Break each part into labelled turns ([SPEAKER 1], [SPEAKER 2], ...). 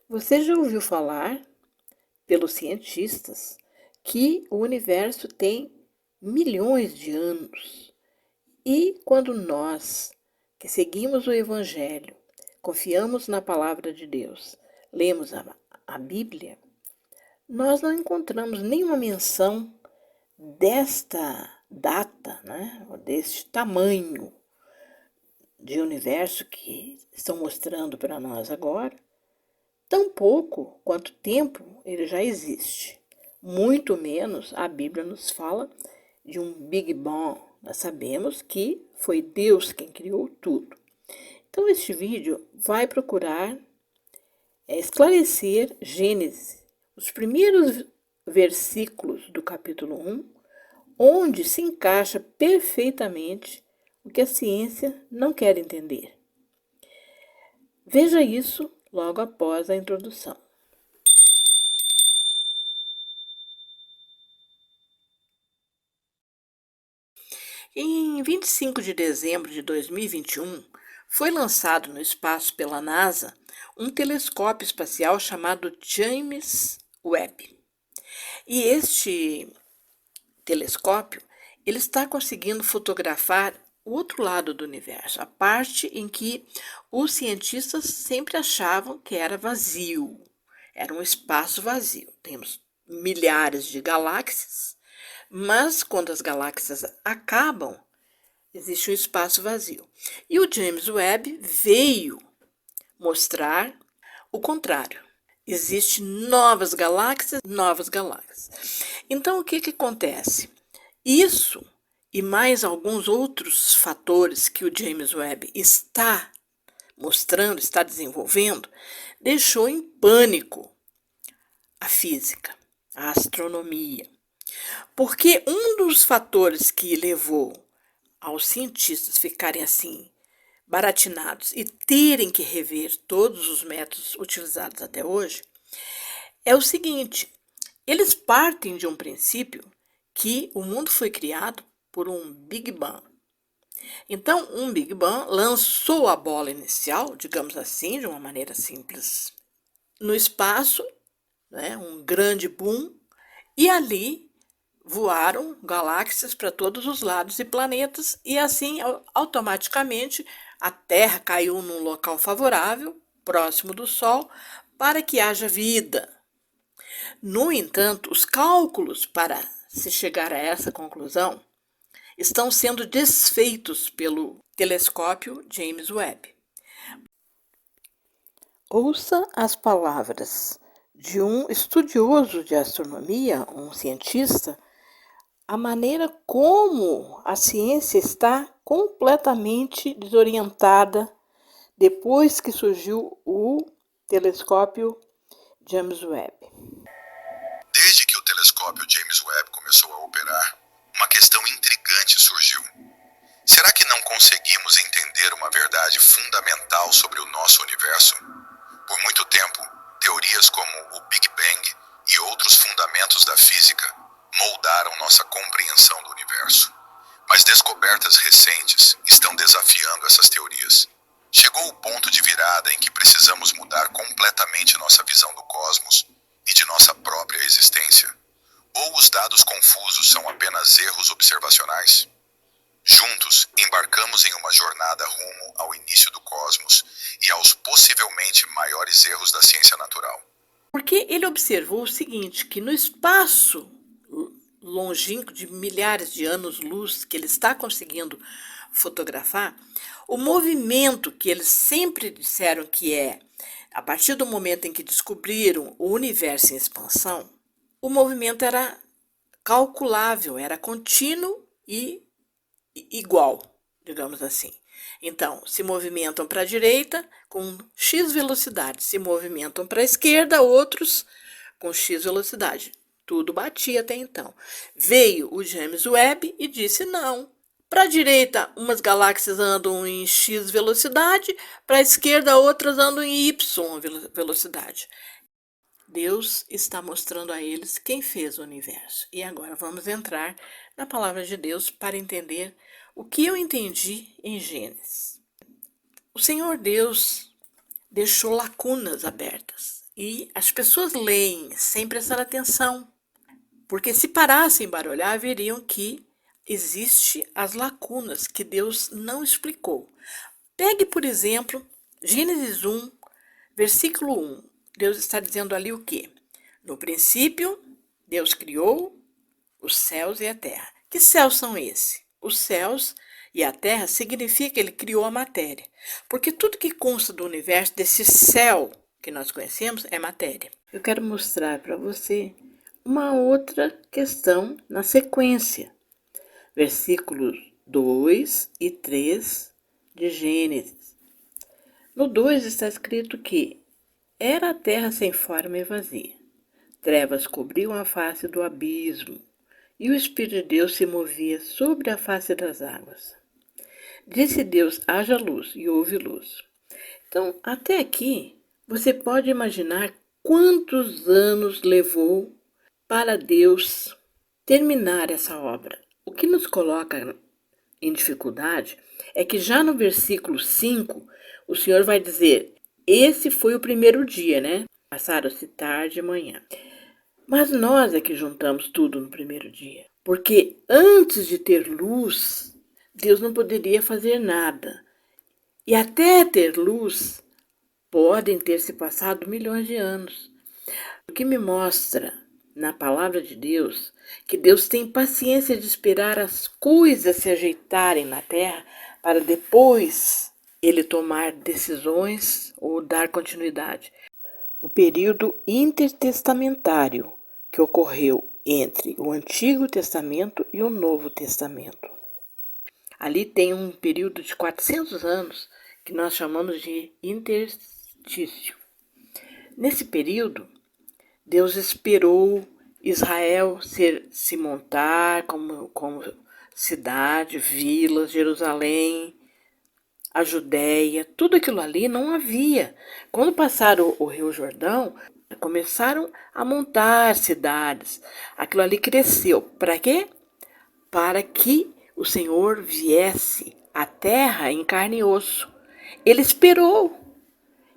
[SPEAKER 1] Você já ouviu falar, pelos cientistas, que o universo tem milhões de anos? E quando nós, que seguimos o Evangelho, confiamos na palavra de Deus, lemos a Bíblia, nós não encontramos nenhuma menção desta data, né, ou deste tamanho de universo que estão mostrando para nós agora, tão pouco quanto tempo ele já existe. Muito menos a Bíblia nos fala de um Big Bang. Nós sabemos que foi Deus quem criou tudo. Então, este vídeo vai procurar esclarecer Gênesis, os primeiros versículos do capítulo 1, onde se encaixa perfeitamente o que a ciência não quer entender. Veja isso logo após a introdução. Em 25 de dezembro de 2021, foi lançado no espaço pela NASA um telescópio espacial chamado James Webb. E este telescópio ele está conseguindo fotografar o outro lado do universo, a parte em que os cientistas sempre achavam que era vazio, era um espaço vazio. Temos milhares de galáxias, mas quando as galáxias acabam, existe um espaço vazio. E o James Webb veio mostrar o contrário. Existem novas galáxias, novas galáxias. Então, o que acontece? Isso e mais alguns outros fatores que o James Webb está mostrando, está desenvolvendo, deixou em pânico a física, a astronomia. Porque um dos fatores que levou aos cientistas ficarem assim baratinados e terem que rever todos os métodos utilizados até hoje é o seguinte: eles partem de um princípio que o mundo foi criado por um Big Bang. Então, um Big Bang lançou a bola inicial, digamos assim, de uma maneira simples, no espaço, né, um grande boom, e ali voaram galáxias para todos os lados e planetas, e assim, automaticamente, a Terra caiu num local favorável, próximo do Sol, para que haja vida. No entanto, os cálculos para se chegar a essa conclusão estão sendo desfeitos pelo telescópio James Webb. Ouça as palavras de um estudioso de astronomia, um cientista, a maneira como a ciência está completamente desorientada depois que surgiu o telescópio James Webb.
[SPEAKER 2] Desde que o telescópio James Webb começou a operar, uma questão intrigante surgiu. Será que não conseguimos entender uma verdade fundamental sobre o nosso universo? Por muito tempo, teorias como o Big Bang e outros fundamentos da física moldaram nossa compreensão do universo. Mas descobertas recentes estão desafiando essas teorias. Chegou o ponto de virada em que precisamos mudar completamente nossa visão do cosmos e de nossa própria existência? Ou os dados confusos são apenas erros observacionais? Juntos, embarcamos em uma jornada rumo ao início do cosmos e aos possivelmente maiores erros da ciência natural.
[SPEAKER 1] Porque ele observou o seguinte, que no espaço longínquo de milhares de anos-luz que ele está conseguindo fotografar, o movimento que eles sempre disseram que é, a partir do momento em que descobriram o universo em expansão, o movimento era calculável, era contínuo e igual, digamos assim. Então, se movimentam para a direita com x velocidade, se movimentam para a esquerda, outros com x velocidade. Tudo batia até então. Veio o James Webb e disse não. Para a direita, umas galáxias andam em x velocidade, para a esquerda, outras andam em y velocidade. Deus está mostrando a eles quem fez o universo. E agora vamos entrar na palavra de Deus para entender o que eu entendi em Gênesis. O Senhor Deus deixou lacunas abertas. E as pessoas leem sem prestar atenção, porque se parassem para olhar, veriam que existe as lacunas que Deus não explicou. Pegue, por exemplo, Gênesis 1, versículo 1. Deus está dizendo ali o quê? No princípio, Deus criou os céus e a terra. Que céus são esses? Os céus e a terra significa que ele criou a matéria. Porque tudo que consta do universo, desse céu que nós conhecemos, é matéria. Eu quero mostrar para você uma outra questão na sequência. Versículos 2 e 3 de Gênesis. No 2 está escrito que era a terra sem forma e vazia. Trevas cobriam a face do abismo, e o Espírito de Deus se movia sobre a face das águas. Disse Deus: haja luz, e houve luz. Então, até aqui, você pode imaginar quantos anos levou para Deus terminar essa obra. O que nos coloca em dificuldade é que já no versículo 5, o Senhor vai dizer: esse foi o primeiro dia, né? Passaram-se tarde e manhã. Mas nós é que juntamos tudo no primeiro dia. Porque antes de ter luz, Deus não poderia fazer nada. E até ter luz, podem ter se passado milhões de anos. O que me mostra na palavra de Deus que Deus tem paciência de esperar as coisas se ajeitarem na terra para depois ele tomar decisões ou dar continuidade. O período intertestamentário que ocorreu entre o Antigo Testamento e o Novo Testamento. Ali tem um período de 400 anos que nós chamamos de interstício. Nesse período, Deus esperou Israel se montar como cidade, vilas, Jerusalém, a Judéia, tudo aquilo ali não havia. Quando passaram o Rio Jordão, começaram a montar cidades. Aquilo ali cresceu. Para quê? Para que o Senhor viesse à terra em carne e osso. Ele esperou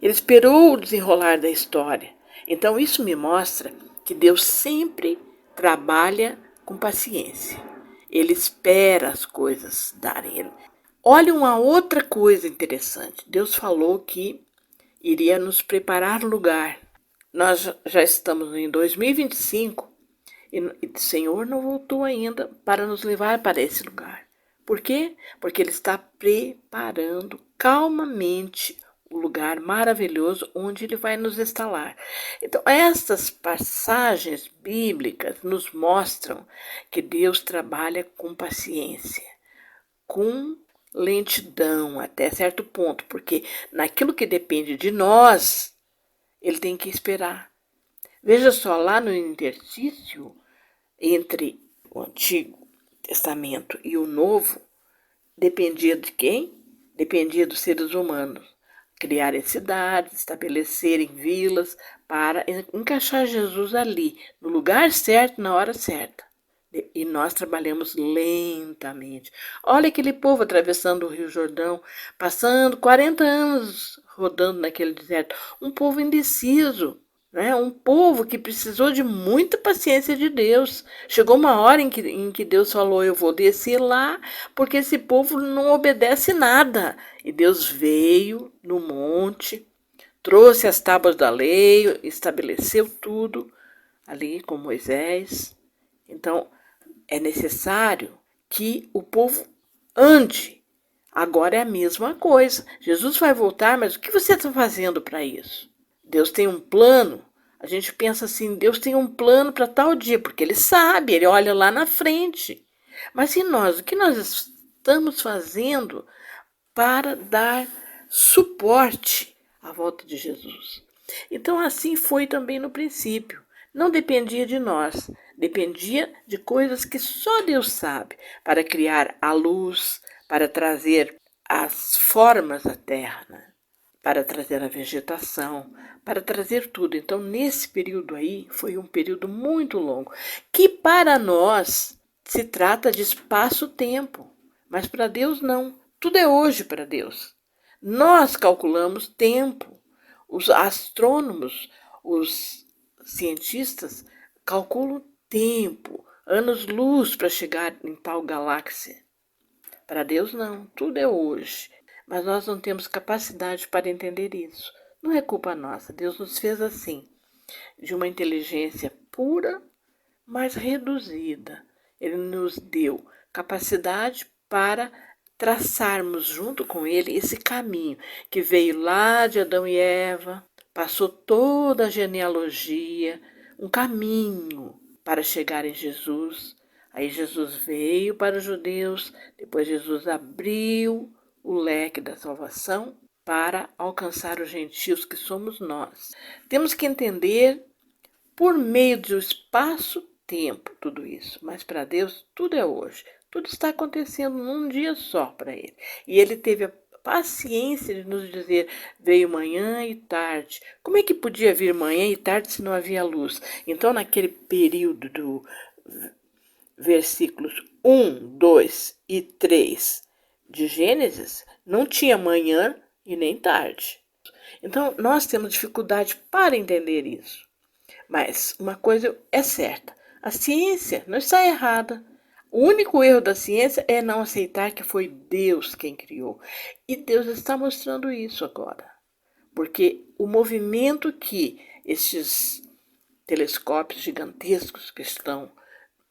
[SPEAKER 1] o desenrolar da história. Então isso me mostra que Deus sempre trabalha com paciência. Ele espera as coisas darem. Olha uma outra coisa interessante. Deus falou que iria nos preparar lugar. Nós já estamos em 2025 e o Senhor não voltou ainda para nos levar para esse lugar. Por quê? Porque Ele está preparando calmamente o lugar maravilhoso onde Ele vai nos instalar. Então, estas passagens bíblicas nos mostram que Deus trabalha com paciência, com lentidão até certo ponto, porque naquilo que depende de nós, Ele tem que esperar. Veja só, lá no interstício entre o Antigo Testamento e o Novo, dependia de quem? Dependia dos seres humanos. Criarem cidades, estabelecerem vilas para encaixar Jesus ali, no lugar certo, na hora certa. E nós trabalhamos lentamente. Olha aquele povo atravessando o Rio Jordão, passando 40 anos rodando naquele deserto. Um povo indeciso, né? Um povo que precisou de muita paciência de Deus. Chegou uma hora em que Deus falou: eu vou descer lá, porque esse povo não obedece nada. E Deus veio no monte, trouxe as tábuas da lei, estabeleceu tudo ali com Moisés. Então, é necessário que o povo ande. Agora é a mesma coisa. Jesus vai voltar, mas o que você está fazendo para isso? Deus tem um plano. A gente pensa assim, Deus tem um plano para tal dia, porque Ele sabe, Ele olha lá na frente. Mas e nós? O que nós estamos fazendo para dar suporte à volta de Jesus? Então, assim foi também no princípio. Não dependia de nós, dependia de coisas que só Deus sabe, para criar a luz, para trazer as formas da terra, né? Para trazer a vegetação, para trazer tudo. Então, nesse período aí, foi um período muito longo, que para nós se trata de espaço-tempo, mas para Deus não. Tudo é hoje para Deus. Nós calculamos tempo. Os astrônomos, Os cientistas calculam tempo, anos-luz para chegar em tal galáxia. Para Deus não, tudo é hoje. Mas nós não temos capacidade para entender isso. Não é culpa nossa, Deus nos fez assim, de uma inteligência pura, mas reduzida. Ele nos deu capacidade para traçarmos junto com ele esse caminho que veio lá de Adão e Eva, passou toda a genealogia, um caminho para chegar em Jesus. Aí Jesus veio para os judeus, depois Jesus abriu o leque da salvação para alcançar os gentios que somos nós. Temos que entender por meio do espaço-tempo tudo isso, mas para Deus tudo é hoje. Tudo está acontecendo num dia só para Ele. E Ele teve a paciência de nos dizer, veio manhã e tarde. Como é que podia vir manhã e tarde se não havia luz? Então, naquele período do versículos 1, 2 e 3 de Gênesis, não tinha manhã e nem tarde. Então, nós temos dificuldade para entender isso. Mas uma coisa é certa, a ciência não está errada. O único erro da ciência é não aceitar que foi Deus quem criou. E Deus está mostrando isso agora. Porque o movimento que estes telescópios gigantescos que estão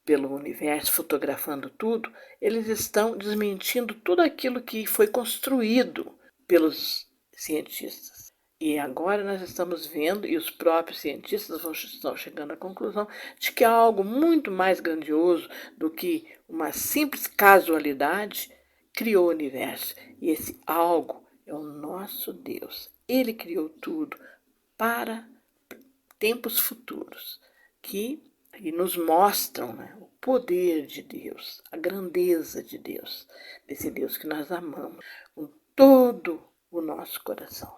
[SPEAKER 1] pelo universo fotografando tudo, eles estão desmentindo tudo aquilo que foi construído pelos cientistas. E agora nós estamos vendo, e os próprios cientistas estão chegando à conclusão de que há algo muito mais grandioso do que uma simples casualidade criou o universo. E esse algo é o nosso Deus. Ele criou tudo para tempos futuros, que nos mostram, né, o poder de Deus, a grandeza de Deus, desse Deus que nós amamos com todo o nosso coração.